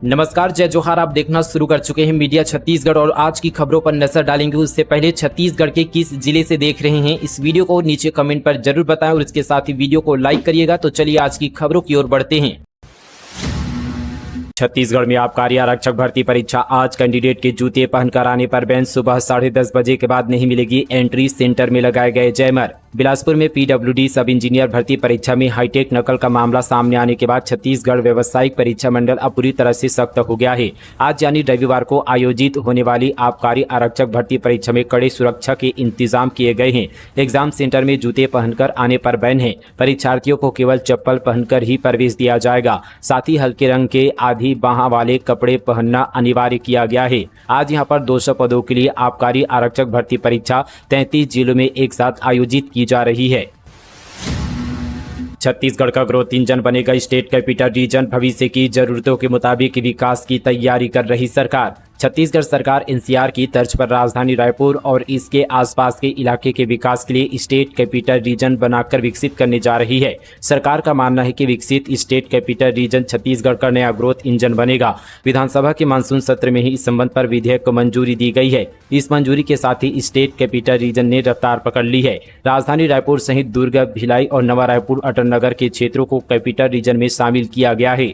नमस्कार, जय जोहार। आप देखना शुरू कर चुके हैं मीडिया छत्तीसगढ़ और आज की खबरों पर नजर डालेंगे। उससे पहले छत्तीसगढ़ के किस जिले से देख रहे हैं इस वीडियो को नीचे कमेंट पर जरूर बताएं और इसके साथ ही वीडियो को लाइक करिएगा। तो चलिए आज की खबरों की ओर बढ़ते हैं। छत्तीसगढ़ में आबकारी आरक्षक भर्ती परीक्षा आज कैंडिडेट के जूते पहनकर आने पर बेंच सुबह 10:30 बजे के बाद नहीं मिलेगी। एंट्री सेंटर में लगाए गए जैमर। बिलासपुर में पीडब्ल्यूडी सब इंजीनियर भर्ती परीक्षा में हाईटेक नकल का मामला सामने आने के बाद छत्तीसगढ़ व्यावसायिक परीक्षा मंडल अब पूरी तरह से सख्त हो गया है। आज यानी रविवार को आयोजित होने वाली आबकारी आरक्षक भर्ती परीक्षा में कड़े सुरक्षा के इंतजाम किए गए हैं। एग्जाम सेंटर में जूते पहनकर आने पर बैन है। परीक्षार्थियों को केवल चप्पल पहनकर ही प्रवेश दिया जाएगा। साथ ही हल्के रंग के आधी बाह वाले कपड़े पहनना अनिवार्य किया गया है। आज यहां पर 200 पदों के लिए आबकारी आरक्षक भर्ती परीक्षा 33 जिलों में एक साथ आयोजित की जा रही है। छत्तीसगढ़ का ग्रोथ इंजन बनेगा स्टेट कैपिटल रीजन। भविष्य की जरूरतों के मुताबिक विकास की तैयारी कर रही सरकार। छत्तीसगढ़ सरकार एनसीआर की तर्ज पर राजधानी रायपुर और इसके आसपास के इलाके के विकास के लिए स्टेट कैपिटल रीजन बनाकर विकसित करने जा रही है। सरकार का मानना है कि विकसित स्टेट कैपिटल रीजन छत्तीसगढ़ का नया ग्रोथ इंजन बनेगा। विधानसभा के मानसून सत्र में ही इस संबंध पर विधेयक को मंजूरी दी गई है। इस मंजूरी के साथ ही स्टेट कैपिटल रीजन ने रफ्तार पकड़ ली है। राजधानी रायपुर सहित दुर्ग, भिलाई और नवा रायपुर अटल नगर के क्षेत्रों को कैपिटल रीजन में शामिल किया गया है।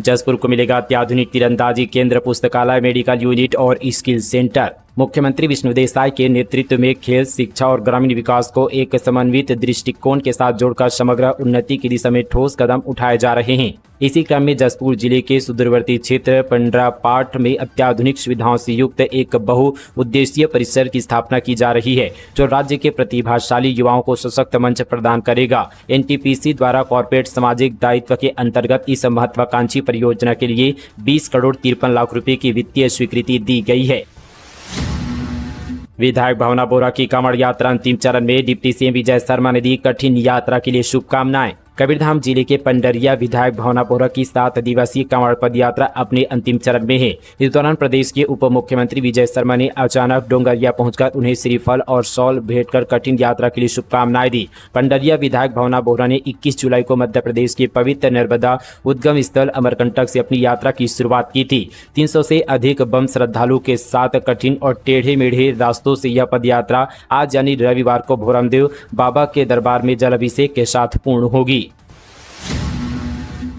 जसपुर को मिलेगा अत्याधुनिक तीरंदाजी केंद्र, पुस्तकालय, मेडिकल यूनिट और स्किल सेंटर। मुख्यमंत्री विष्णुदेव साय के नेतृत्व में खेल, शिक्षा और ग्रामीण विकास को एक समन्वित दृष्टिकोण के साथ जोड़कर समग्र उन्नति की दिशा में ठोस कदम उठाए जा रहे हैं। इसी क्रम में जसपुर जिले के सुदूरवर्ती क्षेत्र पंडरापाठ में अत्याधुनिक सुविधाओं से युक्त एक बहुउद्देशीय परिसर की स्थापना की जा रही है, जो राज्य के प्रतिभाशाली युवाओं को सशक्त मंच प्रदान करेगा। एनटीपीसी द्वारा कॉर्पोरेट सामाजिक दायित्व के अंतर्गत इस महत्वाकांक्षी परियोजना के लिए 20 करोड़ 53 लाख रुपए की वित्तीय स्वीकृति दी गई है। विधायक भावना बोरा की कांवड़ यात्रा अंतिम चरण में। डिप्टी सीएम विजय शर्मा ने दी कठिन यात्रा के लिए शुभकामनाएं। कबीरधाम जिले के पंडरिया विधायक भावना बोरा की 7 दिवसीय कांवड़ पद यात्रा अपने अंतिम चरण में है। इस दौरान प्रदेश के उप मुख्यमंत्री विजय शर्मा ने अचानक डोंगरिया पहुंचकर उन्हें श्रीफल और शॉल भेंट कर कठिन यात्रा के लिए शुभकामनाएं दी। पंडरिया विधायक भावना बोरा ने 21 जुलाई को मध्य प्रदेश के पवित्र नर्मदा उद्गम स्थल अमरकंटक से अपनी यात्रा की शुरुआत की थी। 300 से अधिक बम श्रद्धालु के साथ कठिन और टेढ़े मेढ़े रास्तों से यह पद यात्रा आज यानी रविवार को भोरमदेव बाबा के दरबार में जल अभिषेक के साथ पूर्ण होगी।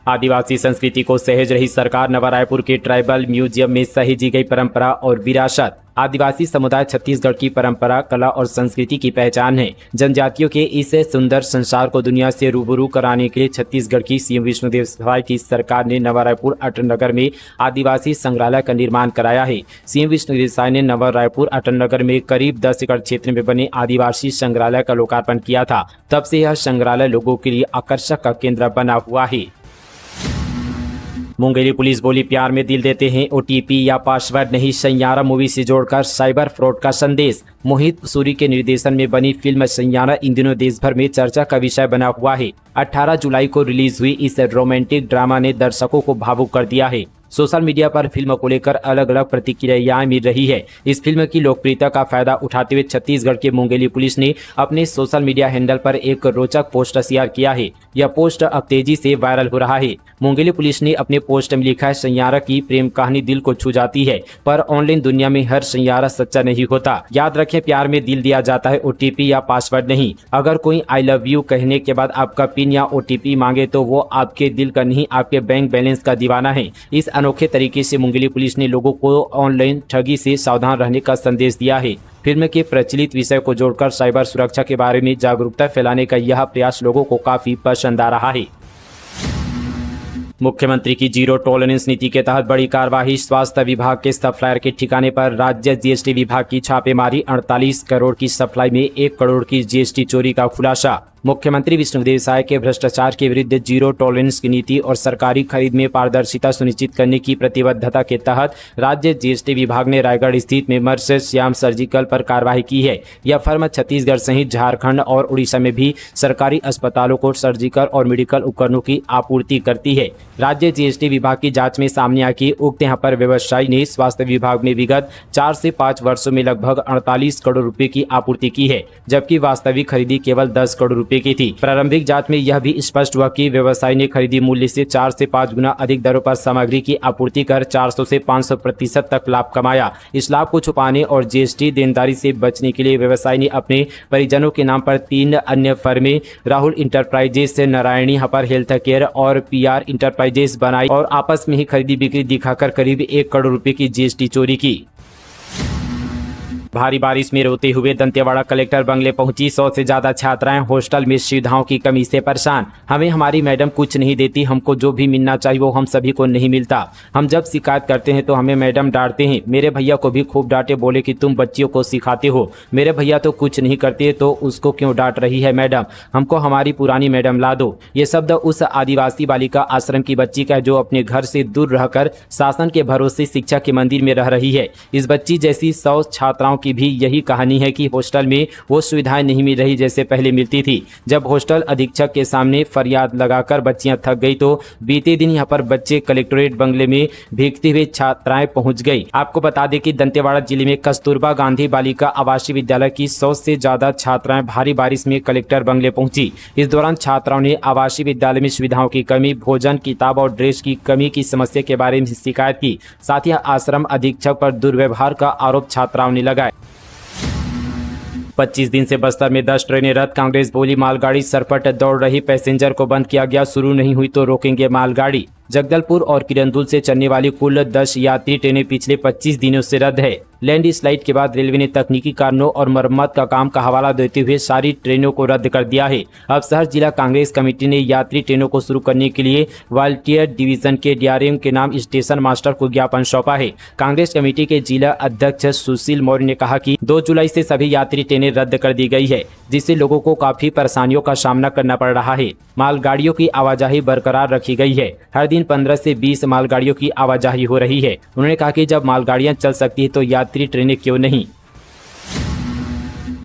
आदिवासी संस्कृति को सहेज रही सरकार। नवा रायपुर के ट्राइबल म्यूजियम में सहेजी गई परंपरा और विरासत। आदिवासी समुदाय छत्तीसगढ़ की परंपरा, कला और संस्कृति की पहचान है। जनजातियों के इस सुंदर संसार को दुनिया से रूबरू कराने के लिए छत्तीसगढ़ की सीएम विष्णुदेव साय की सरकार ने नवा रायपुर अटल नगर में आदिवासी संग्रहालय का निर्माण कराया है। सीएम विष्णुदेव साय ने नवा रायपुर अटल नगर में करीब 10 एकड़ क्षेत्र में बने आदिवासी संग्रहालय का लोकार्पण किया था। तब से यह संग्रहालय लोगों के लिए आकर्षक का केंद्र बना हुआ है। मुंगेली पुलिस बोली, प्यार में दिल देते हैं, ओटीपी या पासवर्ड नहीं। सैयारा मूवी से जोड़कर साइबर फ्रॉड का संदेश। मोहित सूरी के निर्देशन में बनी फिल्म सैयारा इन दिनों देश भर में चर्चा का विषय बना हुआ है। 18 जुलाई को रिलीज हुई इस रोमांटिक ड्रामा ने दर्शकों को भावुक कर दिया है। सोशल मीडिया पर फिल्म को लेकर अलग अलग प्रतिक्रियाएं मिल रही है। इस फिल्म की लोकप्रियता का फायदा उठाते हुए छत्तीसगढ़ के मुंगेली पुलिस ने अपने सोशल मीडिया हैंडल पर एक रोचक पोस्ट शेयर किया है। यह पोस्ट अब तेजी से वायरल हो रहा है। मुंगेली पुलिस ने अपने पोस्ट में लिखा है, सैयारा की प्रेम कहानी दिल को छू जाती है, पर ऑनलाइन दुनिया में हर सैयारा सच्चा नहीं होता। याद रखें, प्यार में दिल दिया जाता है, ओटीपी या पासवर्ड नहीं। अगर कोई आई लव यू कहने के बाद आपका पिन या ओटीपी मांगे तो वो आपके दिल का नहीं, आपके बैंक बैलेंस का दीवाना है। इस अनोखे तरीके से मुंगेली पुलिस ने लोगों को ऑनलाइन ठगी से सावधान रहने का संदेश दिया है। फिल्म के प्रचलित विषय को जोड़कर साइबर सुरक्षा के बारे में जागरूकता फैलाने का यह प्रयास लोगों को काफी पसंद आ रहा है। मुख्यमंत्री की जीरो टॉलरेंस नीति के तहत बड़ी कार्रवाई। स्वास्थ्य विभाग के सप्लायर के ठिकाने पर राज्य जीएसटी विभाग की छापेमारी। 48 करोड़ की सप्लाई में 1 करोड़ की जीएसटी चोरी का खुलासा। मुख्यमंत्री विष्णुदेव साय के भ्रष्टाचार के विरुद्ध जीरो टॉलरेंस की नीति और सरकारी खरीद में पारदर्शिता सुनिश्चित करने की प्रतिबद्धता के तहत राज्य जीएसटी विभाग ने रायगढ़ स्थित मेमर्स श्याम सर्जिकल पर कार्रवाई की है। यह फर्म छत्तीसगढ़ सहित झारखंड और उड़ीसा में भी सरकारी अस्पतालों को सर्जिकल और मेडिकल उपकरणों की आपूर्ति करती है। राज्य जीएसटी विभाग की जांच में सामने आया कि उक्त यहाँ पर व्यवसायी ने स्वास्थ्य विभाग में विगत 4 से 5 वर्षों में लगभग 48 करोड़ रुपए की आपूर्ति की है, जबकि वास्तविक खरीदी केवल 10 करोड़ रुपए की थी। प्रारंभिक जांच में यह भी स्पष्ट हुआ कि व्यवसायी ने खरीदी मूल्य से 4 से 5 गुना अधिक दरों पर सामग्री की आपूर्ति कर 400 से 500% तक लाभ कमाया। इस लाभ को छुपाने और जीएसटी देनदारी से बचने के लिए व्यवसायी ने अपने परिजनों के नाम पर 3 अन्य फर्में राहुल इंटरप्राइजेस, नारायणी हपर हेल्थ केयर और पीआर इंटरप्राइजेस बनाई और आपस में ही खरीदी बिक्री दिखाकर करीब 1 करोड़ रुपए की जीएसटी चोरी की। भारी बारिश में रोते हुए दंतेवाड़ा कलेक्टर बंगले पहुंची 100 से ज्यादा छात्राएं हॉस्टल में सुविधाओं की कमी से परेशान। हमें हमारी मैडम कुछ नहीं देती, हमको जो भी मिलना चाहिए वो हम सभी को नहीं मिलता। हम जब शिकायत करते हैं तो हमें मैडम डांटते हैं। मेरे भैया को भी खूब डांटे, बोले कि तुम बच्चियों को सिखाते हो। मेरे भैया तो कुछ नहीं करते तो उसको क्यों डांट रही है मैडम? हमको हमारी पुरानी मैडम ला दो। ये शब्द उस आदिवासी बालिका आश्रम की बच्ची का है जो अपने घर से दूर रहकर शासन के भरोसे शिक्षा के मंदिर में रह रही है। इस बच्ची जैसी 100 छात्राओं की भी यही कहानी है कि हॉस्टल में वो सुविधाएं नहीं मिल रही जैसे पहले मिलती थी। जब हॉस्टल अधीक्षक के सामने फरियाद लगाकर बच्चियां थक गई तो बीते दिन यहां पर बच्चे कलेक्ट्रेट बंगले में भीगती हुई छात्राएं पहुंच गई। आपको बता दें कि दंतेवाड़ा जिले में कस्तूरबा गांधी बालिका आवासीय विद्यालय की 100 से ज्यादा छात्राएं भारी बारिश में कलेक्टर बंगले पहुंची। इस दौरान छात्राओं ने आवासीय विद्यालय में सुविधाओं की कमी, भोजन, किताब और ड्रेस की कमी की समस्या के बारे में शिकायत की। साथ ही आश्रम अधीक्षक पर दुर्व्यवहार का आरोप छात्राओं ने लगाया। 25 दिन से बस्तर में 10 ट्रेनें रद्द। कांग्रेस बोली मालगाड़ी सरपट दौड़ रही, पैसेंजर को बंद किया गया, शुरू नहीं हुई तो रोकेंगे मालगाड़ी। जगदलपुर और किरंदुल से चलने वाली कुल 10 यात्री ट्रेनें पिछले 25 दिनों से रद्द है। लैंडस्लाइड के बाद रेलवे ने तकनीकी कारणों और मरम्मत का काम का हवाला देते हुए सारी ट्रेनों को रद्द कर दिया है। अब शहर जिला कांग्रेस कमेटी ने यात्री ट्रेनों को शुरू करने के लिए वॉलंटियर डिवीजन के डीआरएम के नाम स्टेशन मास्टर को ज्ञापन सौंपा है। कांग्रेस कमेटी के जिला अध्यक्ष सुशील मौर्य ने कहा कि 2 जुलाई से सभी यात्री ट्रेनें रद्द कर दी गई है, जिससे लोगों को काफी परेशानियों का सामना करना पड़ रहा है। मालगाड़ियों की आवाजाही बरकरार रखी गई है। हर दिन 15 से 20 मालगाड़ियों की आवाजाही हो रही है। उन्होंने कहा कि जब मालगाड़ियां चल सकती है तो यात्री ट्रेनें क्यों नहीं।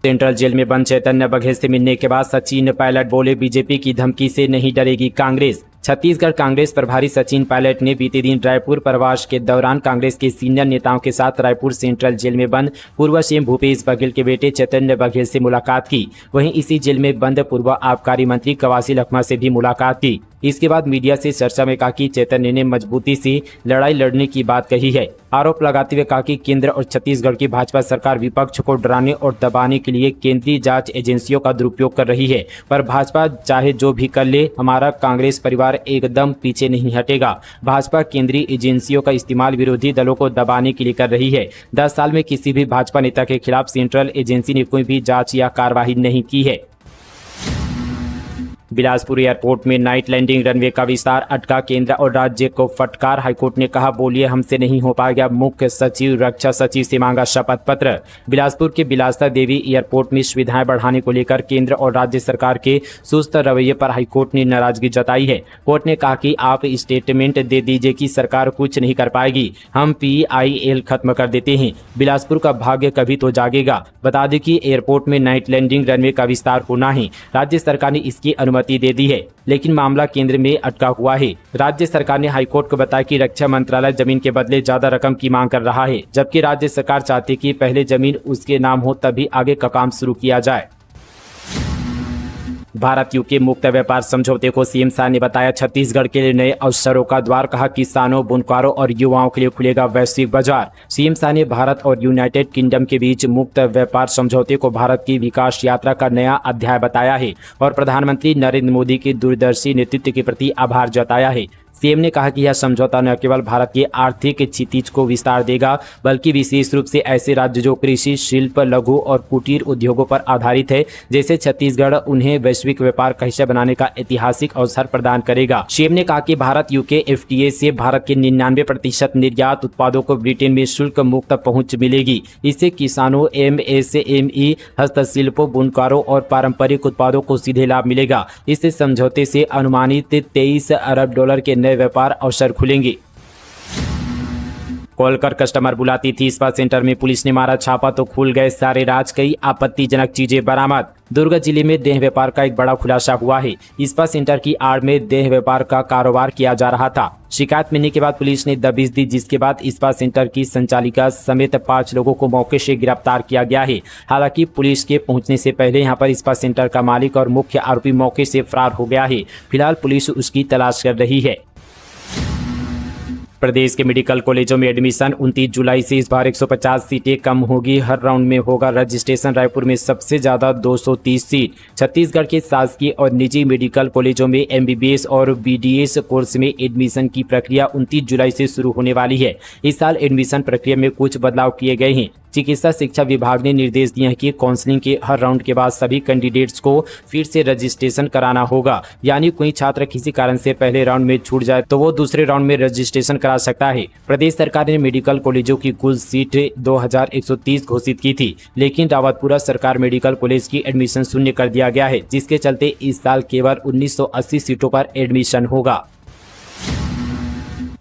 सेंट्रल जेल में बंद चैतन्य बघेल से मिलने के बाद सचिन पायलट बोले बीजेपी की धमकी से नहीं डरेगी कांग्रेस। छत्तीसगढ़ कांग्रेस प्रभारी सचिन पायलट ने बीते दिन रायपुर प्रवास के दौरान कांग्रेस के सीनियर नेताओं के साथ रायपुर सेंट्रल जेल में बंद पूर्व सीएम भूपेश बघेल के बेटे चैतन्य बघेल से मुलाकात की। वहीं इसी जेल में बंद पूर्व आबकारी मंत्री कवासी लखमा से भी मुलाकात की। इसके बाद मीडिया से चर्चा में कहा कि चैतन्य ने मजबूती से लड़ाई लड़ने की बात कही है। आरोप लगाते हुए कहा कि केंद्र और छत्तीसगढ़ की भाजपा सरकार विपक्ष को डराने और दबाने के लिए केंद्रीय जांच एजेंसियों का दुरुपयोग कर रही है, पर भाजपा चाहे जो भी कर ले, हमारा कांग्रेस परिवार एकदम पीछे नहीं हटेगा। भाजपा केंद्रीय एजेंसियों का इस्तेमाल विरोधी दलों को दबाने के लिए कर रही है। 10 साल में किसी भी भाजपा नेता के खिलाफ सेंट्रल एजेंसी ने कोई भी जांच या कार्रवाई नहीं की है। बिलासपुर एयरपोर्ट में नाइट लैंडिंग रनवे का विस्तार अटका, केंद्र और राज्य को फटकार। हाईकोर्ट ने कहा बोलिए हमसे नहीं हो पाएगा, मुख्य सचिव रक्षा सचिव से मांगा शपथ पत्र। बिलासपुर के बिलासा देवी एयरपोर्ट में सुविधाएं बढ़ाने को लेकर केंद्र और राज्य सरकार के सुस्त रवैये पर हाईकोर्ट ने नाराजगी जताई है। कोर्ट ने कहा कि आप स्टेटमेंट दे दीजिए कि सरकार कुछ नहीं कर पाएगी, हम PIL खत्म कर देते हैं, बिलासपुर का भाग्य कभी तो जागेगा। बता दें कि एयरपोर्ट में नाइट लैंडिंग रनवे का विस्तार होना है। राज्य सरकार ने इसकी अनुमति दे दी है, लेकिन मामला केंद्र में अटका हुआ है। राज्य सरकार ने हाईकोर्ट को बताया कि रक्षा मंत्रालय जमीन के बदले ज्यादा रकम की मांग कर रहा है, जबकि राज्य सरकार चाहती कि पहले जमीन उसके नाम हो तभी आगे का काम शुरू किया जाए। भारत यूके मुक्त व्यापार समझौते को सीएम शाह ने बताया छत्तीसगढ़ के लिए नए अवसरों का द्वार। कहा किसानों, बुनकरों और युवाओं के लिए खुलेगा वैश्विक बाजार। सीएम शाह ने भारत और यूनाइटेड किंगडम के बीच मुक्त व्यापार समझौते को भारत की विकास यात्रा का नया अध्याय बताया है और प्रधानमंत्री नरेंद्र मोदी के दूरदर्शी नेतृत्व के प्रति आभार जताया है। सीएम ने कहा कि यह समझौता न केवल भारत की आर्थिक क्षितिज को विस्तार देगा, बल्कि विशेष रूप से ऐसे राज्य जो कृषि, शिल्प, लघु और कुटीर उद्योगों पर आधारित है जैसे छत्तीसगढ़, उन्हें वैश्विक व्यापार का हिस्सा बनाने का ऐतिहासिक अवसर प्रदान करेगा। सीएम ने कहा कि भारत यूके FTA से भारत के 99% निर्यात उत्पादों को ब्रिटेन में शुल्क मुक्त पहुंच मिलेगी। इससे किसानों, MSME, हस्तशिल्पों, बुनकरों और पारंपरिक उत्पादों को सीधे लाभ मिलेगा। इस समझौते से अनुमानित $23 अरब के नए व्यापार अवसर खुलेंगे। कॉल कर कस्टमर बुलाती थी। स्पा सेंटर में पुलिस ने मारा छापा तो खुल गए सारे राज, कई आपत्तिजनक चीजें बरामद। दुर्ग जिले में देह व्यापार का एक बड़ा खुलासा हुआ है। स्पा सेंटर की आड़ में देह व्यापार का कारोबार किया जा रहा था। शिकायत मिलने के बाद पुलिस ने दबिश दी, जिसके बाद स्पा सेंटर की संचालिका समेत 5 लोगों को मौके से गिरफ्तार किया गया है। हालांकि पुलिस के पहुंचने से पहले यहां पर स्पा सेंटर का मालिक और मुख्य आरोपी मौके से फरार हो गया है। फिलहाल पुलिस उसकी तलाश कर रही है। प्रदेश के मेडिकल कॉलेजों में एडमिशन 29 जुलाई से इस बार 150 सीटें कम होगी। हर राउंड में होगा रजिस्ट्रेशन। रायपुर में सबसे ज़्यादा 230 सीट। छत्तीसगढ़ के शासकीय और निजी मेडिकल कॉलेजों में एमबीबीएस और बीडीएस कोर्स में एडमिशन की प्रक्रिया 29 जुलाई से शुरू होने वाली है। इस साल एडमिशन प्रक्रिया में कुछ बदलाव किए गए हैं। चिकित्सा शिक्षा विभाग ने निर्देश दिए हैं कि काउंसलिंग के हर राउंड के बाद सभी कैंडिडेट्स को फिर से रजिस्ट्रेशन कराना होगा। यानी कोई छात्र किसी कारण से पहले राउंड में छूट जाए तो वो दूसरे राउंड में रजिस्ट्रेशन करा सकता है। प्रदेश सरकार ने मेडिकल कॉलेजों की कुल सीट 2130 घोषित की थी, लेकिन रावतपुरा सरकार मेडिकल कॉलेज की एडमिशन शून्य कर दिया गया है, जिसके चलते इस साल केवल 1980 सीटों पर एडमिशन होगा।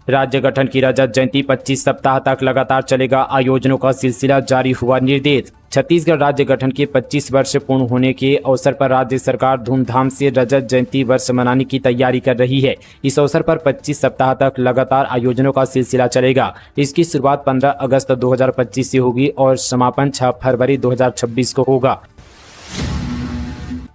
राज्य गठन की रजत जयंती 25 सप्ताह तक लगातार चलेगा। आयोजनों का सिलसिला जारी हुआ निर्देश। छत्तीसगढ़ राज्य गठन के 25 वर्ष पूर्ण होने के अवसर पर राज्य सरकार धूमधाम से रजत जयंती वर्ष मनाने की तैयारी कर रही है। इस अवसर पर 25 सप्ताह तक लगातार आयोजनों का सिलसिला चलेगा। इसकी शुरुआत 15 अगस्त 2025 से होगी और समापन 6 फरवरी 2026 को होगा।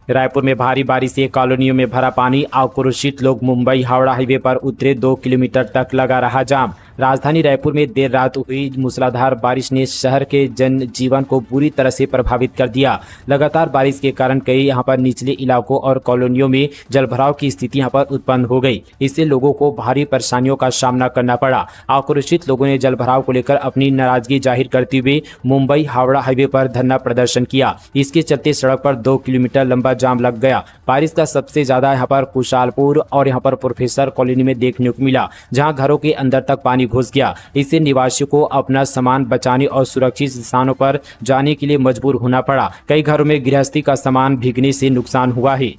रायपुर में भारी बारिश से कॉलोनियों में भरा पानी। आक्रोशित लोग मुंबई हावड़ा हाईवे पर उतरे। 2 किलोमीटर तक लगा रहा जाम। राजधानी रायपुर में देर रात हुई मूसलाधार बारिश ने शहर के जनजीवन को बुरी तरह से प्रभावित कर दिया। लगातार बारिश के कारण कई यहां पर निचले इलाकों और कॉलोनियों में जलभराव की स्थिति यहां पर उत्पन्न हो गई। इससे लोगों को भारी परेशानियों का सामना करना पड़ा। आक्रोशित लोगों ने जलभराव को लेकर अपनी नाराजगी जाहिर करते हुए मुंबई हावड़ा हाईवे पर धरना प्रदर्शन किया। इसके चलते सड़क पर 2 किलोमीटर लंबा जाम लग गया। बारिश का सबसे ज्यादा यहाँ पर कुशालपुर और यहाँ पर प्रोफेसर कॉलोनी में देखने को मिला, जहाँ घरों के अंदर तक पानी घुस गया। इससे निवासियों को अपना सामान बचाने और सुरक्षित स्थानों पर जाने के लिए मजबूर होना पड़ा। कई घरों में गृहस्थी का सामान भीगने से नुकसान हुआ है।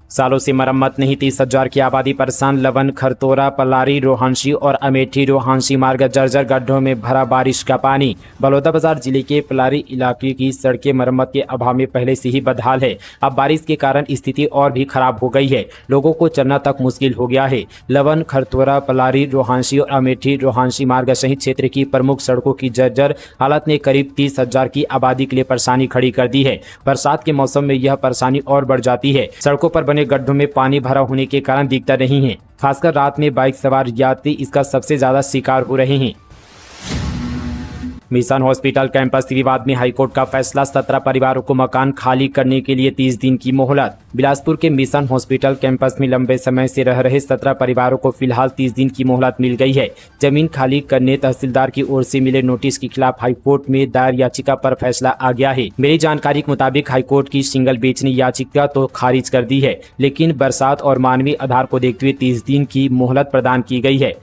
सालों से मरम्मत नहीं। 30,000 की आबादी परेशान। लवन खरतोरा पलारी रोहांशी और अमेठी रोहांशी मार्ग जर्जर, गड्ढों में भरा बारिश का पानी। बलौदाबाजार जिले के पलारी इलाके की सड़कें मरम्मत के अभाव में पहले से ही बदहाल है। अब बारिश के कारण स्थिति और भी खराब हो गई है। लोगों को चलना तक मुश्किल हो गया है। लवन खरतोरा पलारी रोहांशी और अमेठी रोहांशी मार्ग सहित क्षेत्र की प्रमुख सड़कों की जर्जर हालत ने करीब 30,000 की आबादी के लिए परेशानी खड़ी कर दी है। बरसात के मौसम में यह परेशानी और बढ़ जाती है। सड़कों पर बने गड्ढों में पानी भरा होने के कारण दिखता नहीं है। खासकर रात में बाइक सवार यात्री इसका सबसे ज्यादा शिकार हो रहे हैं। मिशन हॉस्पिटल कैंपस विवाद में हाईकोर्ट का फैसला। 17 परिवारों को मकान खाली करने के लिए 30 दिन की मोहलत। बिलासपुर के मिशन हॉस्पिटल कैंपस में लंबे समय से रह रहे 17 परिवारों को फिलहाल 30 दिन की मोहलत मिल गई है। जमीन खाली करने तहसीलदार की ओर से मिले नोटिस के खिलाफ हाईकोर्ट में दायर याचिका पर फैसला आ गया है। मेरी जानकारी के मुताबिक हाईकोर्ट की सिंगल बेंच ने याचिका तो खारिज कर दी है, लेकिन बरसात और मानवीय आधार को देखते हुए 30 दिन की मोहलत प्रदान की गई है।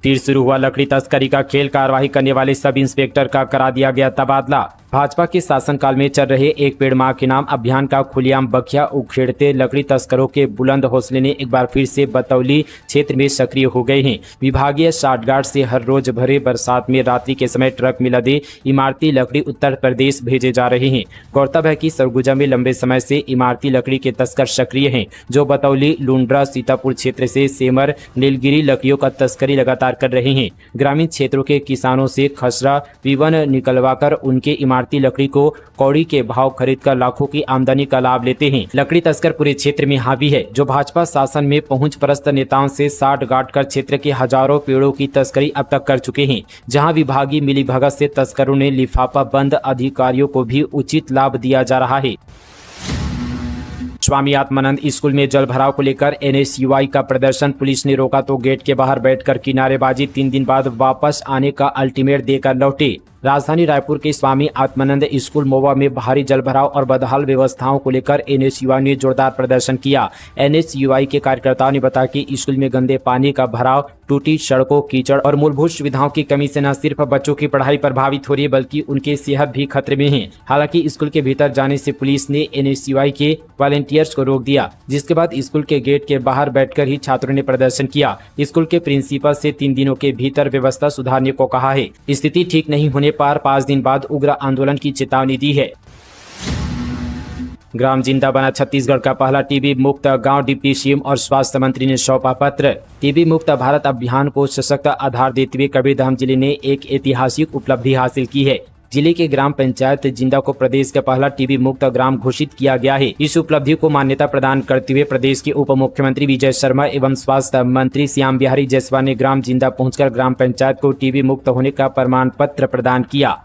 फिर शुरू हुआ लकड़ी तस्करी का खेल। कार्रवाई करने वाले सब इंस्पेक्टर का करा दिया गया तबादला। भाजपा के शासनकाल में चल रहे एक पेड़ मां के नाम अभियान का खुलेआम बखिया उखेड़ते लकड़ी तस्करों के बुलंद हौसले ने एक बार फिर से बतौली क्षेत्र में सक्रिय हो गए हैं। विभागीय साठगांठ से हर रोज भरे बरसात में रात्रि के समय ट्रक में लदे इमारती लकड़ी उत्तर प्रदेश भेजे जा रहे हैं। गौरतलब है कि सरगुजा में लंबे समय से इमारती लकड़ी के तस्कर सक्रिय हैं, जो बतौली, लुंड्रा, सीतापुर क्षेत्र से सेमर, नीलगिरी लकड़ियों का तस्करी लगातार कर रहे हैं। ग्रामीण क्षेत्रों के किसानों से खसरा विवन निकलवाकर उनके इमारती लकड़ी को कौड़ी के भाव खरीदकर लाखों की आमदनी का लाभ लेते हैं। लकड़ी तस्कर पूरे क्षेत्र में हावी है, जो भाजपा शासन में पहुंच परस्त नेताओं से साठ गांठ कर क्षेत्र के हजारों पेड़ों की तस्करी अब तक कर चुके हैं। जहां विभागीय मिलीभगत से तस्करों ने लिफाफा बंद अधिकारियों को भी उचित लाभ दिया जा रहा है। स्वामी आत्मानंद स्कूल में जल भराव को लेकर एनएसयूआई का प्रदर्शन। पुलिस ने रोका तो गेट के बाहर बैठकर किनारेबाजी। 3 दिन बाद वापस आने का अल्टीमेट देकर लौटे। राजधानी रायपुर के स्वामी आत्मानंद स्कूल मोवा में भारी जलभराव और बदहाल व्यवस्थाओं को लेकर एनएसयूआई ने जोरदार प्रदर्शन किया। एनएसयूआई के कार्यकर्ताओं ने बताया कि स्कूल में गंदे पानी का भराव, टूटी सड़कों, कीचड़ और मूलभूत सुविधाओं की कमी से न सिर्फ बच्चों की पढ़ाई प्रभावित हो रही है बल्कि उनकी सेहत भी खतरे में है। हालांकि स्कूल के भीतर जाने से पुलिस ने एनएसयूआई के वॉलंटियर्स को रोक दिया, जिसके बाद स्कूल के गेट के बाहर बैठकर ही छात्रों ने प्रदर्शन किया। स्कूल के प्रिंसिपल से 3 दिनों के भीतर व्यवस्था सुधारने को कहा है। स्थिति ठीक नहीं होने पर 5 दिन बाद उग्र आंदोलन की चेतावनी दी है। ग्राम जिंदा बना छत्तीसगढ़ का पहला टीबी मुक्त गांव, डिप्टी सीएम और स्वास्थ्य मंत्री ने सौंपा पत्र। टीबी मुक्त भारत अभियान को सशक्त आधार देते हुए कबीरधाम जिले ने एक ऐतिहासिक उपलब्धि हासिल की है। जिले के ग्राम पंचायत जिंदा को प्रदेश का पहला टीबी मुक्त ग्राम घोषित किया गया है। इस उपलब्धि को मान्यता प्रदान करते हुए प्रदेश के उप मुख्यमंत्री विजय शर्मा एवं स्वास्थ्य मंत्री श्याम बिहारी जायसवाल ने ग्राम जिंदा पहुंचकर ग्राम पंचायत को टीबी मुक्त होने का प्रमाण पत्र प्रदान किया।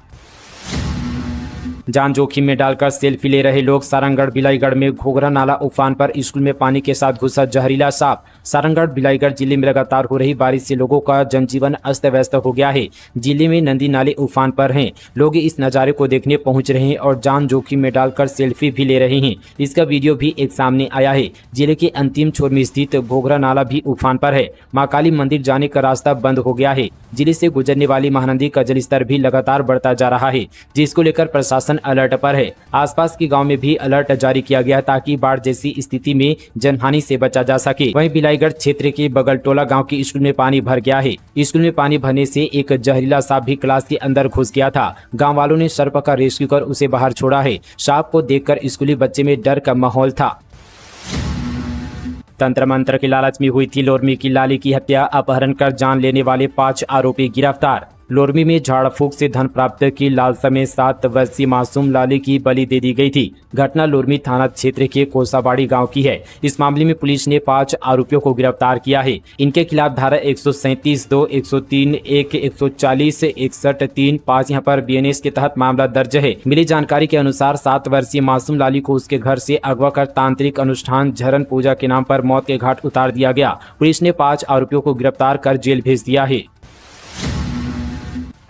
जान जोखिम में डालकर सेल्फी ले रहे लोग। सारंगढ़ बिलाईगढ़ में घोघरा नाला उफान पर, स्कूल में पानी के साथ घुसा जहरीला सांप। सारंगढ़ बिलाईगढ़ जिले में लगातार हो रही बारिश से लोगों का जनजीवन अस्त व्यस्त हो गया है। जिले में नदी नाले उफान पर हैं। लोग इस नज़ारे को देखने पहुंच रहे हैं और जान जोखिम में डालकर सेल्फी भी ले रहे हैं। इसका वीडियो भी एक सामने आया है। जिले के अंतिम छोर में स्थित घोघरा नाला भी उफान पर है। मां काली मंदिर जाने का रास्ता बंद हो गया है। जिले से गुजरने वाली महानदी का जलस्तर भी लगातार बढ़ता जा रहा है, जिसको लेकर प्रशासन अलर्ट पर है। आसपास के गांव में भी अलर्ट जारी किया गया ताकि बाढ़ जैसी स्थिति में जनहानि से बचा जा सके। वहीं बिलाईगढ़ क्षेत्र के बगलटोला गांव की स्कूल में पानी भर गया है। स्कूल में पानी भरने से एक जहरीला सांप भी क्लास के अंदर घुस गया था। गांव वालों ने सर्प का रेस्क्यू कर उसे बाहर छोड़ा है। सांप को देखकर स्कूली बच्चे में डर का माहौल था। तंत्र मंत्र के लालच में हुई थी लोरमी की लाली की हत्या। अपहरण कर जान लेने वाले 5 आरोपी गिरफ्तार। लोरमी में झाड़ फूक से धन प्राप्त की लालसा में 7 वर्षीय मासूम लाली की बलि दे दी गई थी। घटना लोरमी थाना क्षेत्र के कोसाबाड़ी गांव की है। इस मामले में पुलिस ने 5 आरोपियों को गिरफ्तार किया है। इनके खिलाफ धारा 137(2), 103(1), 140, 61(3), 5 यहाँ पर बीएनएस के तहत मामला दर्ज है। मिली जानकारी के अनुसार 7 वर्षीय मासूम लाली को उसके घर से अगवा कर तांत्रिक अनुष्ठान झरन पूजा के नाम पर मौत के घाट उतार दिया गया। पुलिस ने 5 आरोपियों को गिरफ्तार कर जेल भेज दिया है।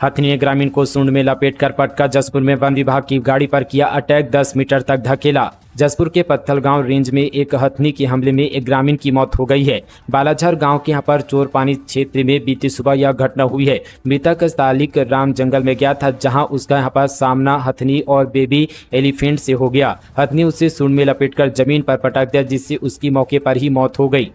हथनी ने ग्रामीण को सूंड में लपेटकर पटका। जसपुर में वन विभाग की गाड़ी पर किया अटैक, 10 मीटर तक धकेला। जसपुर के पत्थलगांव रेंज में एक हथनी के हमले में एक ग्रामीण की मौत हो गई है। बालाझर गांव के यहाँ पर चोरपानी क्षेत्र में बीती सुबह यह घटना हुई है। मृतक तालिक राम जंगल में गया था, जहां उसका यहाँ पर सामना हथनी और बेबी एलिफेंट से हो गया। हथनी उसे सूंड में लपेटकर जमीन पर पटक दिया, जिससे उसकी मौके पर ही मौत हो गई।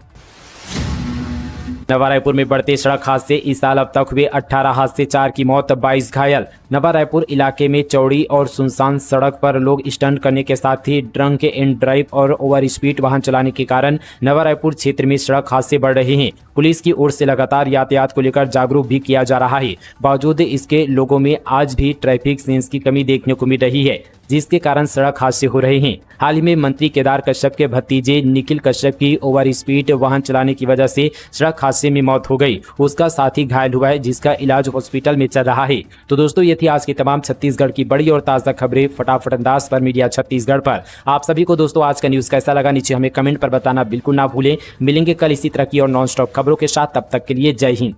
नवा रायपुर में बढ़ते सड़क हादसे। इस साल अब तक हुए 18 हादसे, 4 की मौत, 22 घायल। नवा रायपुर इलाके में चौड़ी और सुनसान सड़क पर लोग स्टंट करने के साथ ही ड्रंक एंड ड्राइव और ओवर स्पीड वाहन चलाने के कारण नवा रायपुर क्षेत्र में सड़क हादसे बढ़ रहे हैं। पुलिस की ओर से लगातार यातायात को लेकर जागरूक भी किया जा रहा है। बावजूद इसके लोगों में आज भी ट्रैफिक सेंस की कमी देखने को मिल रही है, जिसके कारण सड़क हादसे हो रहे हैं। हाल ही में मंत्री केदार कश्यप के भतीजे निखिल कश्यप की ओवर स्पीड वाहन चलाने की वजह से सड़क हादसे में मौत हो गई। उसका साथी घायल हुआ है, जिसका इलाज हॉस्पिटल में चल रहा है। तो दोस्तों, ये थी आज की तमाम छत्तीसगढ़ की बड़ी और ताज़ा खबरें फटाफट अंदाज पर मीडिया छत्तीसगढ़ पर। आप सभी को दोस्तों आज का न्यूज़ कैसा लगा नीचे हमें कमेंट पर बताना बिल्कुल ना भूलें। मिलेंगे कल इसी तरह की और नॉन स्टॉप खबरों के साथ, तब तक के लिए जय हिंद।